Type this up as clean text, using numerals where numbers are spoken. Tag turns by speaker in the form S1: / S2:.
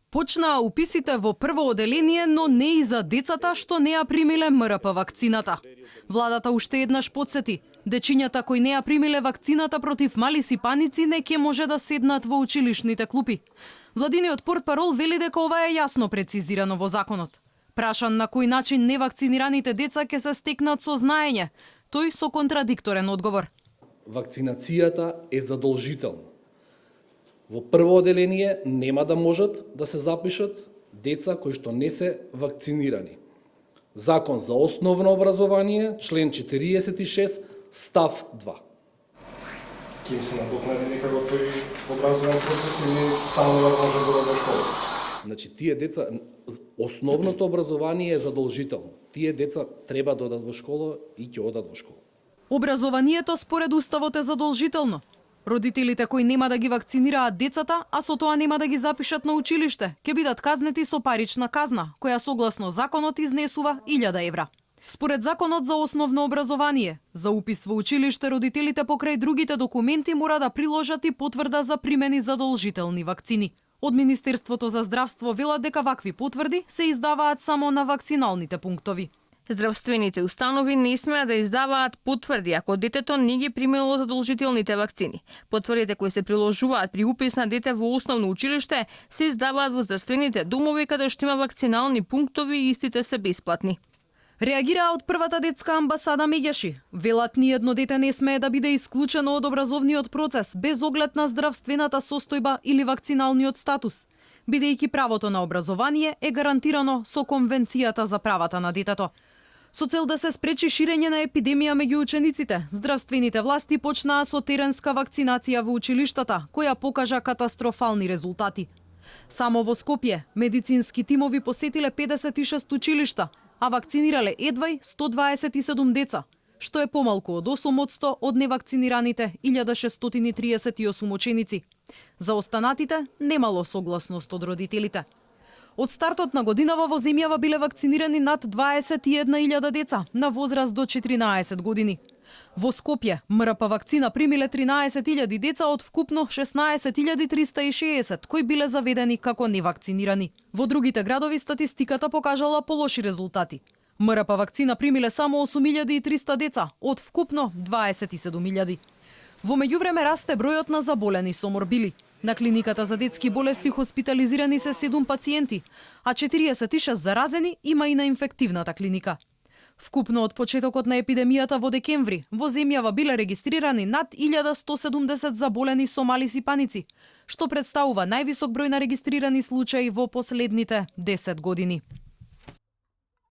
S1: Почнаа уписите во прво оделение, но не и за децата што не ја примиле МРП вакцината. Владата уште еднаш потсети, дечињата кои не ја примиле вакцината против мали сипаници не ќе може да седнат во училишните клупи. Владиниот портпарол вели дека ова е јасно прецизирано во законот. Прашан на кој начин невакцинираните деца ќе се стекнат со знаење, тој со контрадикторен одговор.
S2: Вакцинацијата е задолжителна. Во прво оделение нема да можат да се запишат деца кои што не се вакцинирани. Закон за основно образование, член 46, став 2.
S3: Ќе се надокнади некако тој образовен процес или само да може да одат во школа?
S2: Значи, тие деца, основното образование е задолжително. Тие деца треба да одат во школа и ќе одат во школа.
S1: Образованието според уставот е задолжително. Родителите кои нема да ги вакцинираат децата, а со тоа нема да ги запишат на училиште, ќе бидат казнети со парична казна, која согласно законот изнесува 1000 евра. Според законот за основно образование, за упис во училиште родителите покрај другите документи мора да приложат и потврда за примени задолжителни вакцини. Од Министерството за здравство велат дека вакви потврди се издаваат само на вакциналните пунктови.
S4: Здравствените установи не смеат да издаваат потврди ако детето не ги примило задолжителните вакцини. Потврдите кои се приложуваат при упис на дете во основно училиште се издаваат во здравствените домови каде што има вакцинални пунктови и истите се бесплатни.
S1: Реагираа од првата детска амбасада Меѓаши. Велат ниедно дете не смее да биде исклучено од образовниот процес без оглед на здравствената состојба или вакциналниот статус, бидејќи правото на образование е гарантирано со Конвенцијата за правата на детето. Со цел да се спречи ширење на епидемија меѓу учениците, здравствените власти почнаа со теренска вакцинација во училиштата, која покажа катастрофални резултати. Само во Скопје медицински тимови посетиле 56 училишта, а вакцинирале едвај 127 деца, што е помалку од 8% од невакцинираните 1638 ученици. За останатите немало согласност од родителите. Од стартот на годинава во земјава биле вакцинирани над 21.000 деца на возраст до 14 години. Во Скопје МРП вакцина примиле 13.000 деца од вкупно 16.360 кои биле заведени како невакцинирани. Во другите градови статистиката покажала полоши резултати. МРП вакцина примиле само 8.300 деца од вкупно 27.000. Во меѓувреме расте бројот на заболени со морбили. На клиниката за детски болести хоспитализирани се 7 пациенти, а 46 заразени има и на инфективната клиника. Вкупно од почетокот на епидемијата во декември, во земјава биле регистрирани над 1170 заболени со мали сипаници, што представува највисок број на регистрирани случаи во последните 10 години.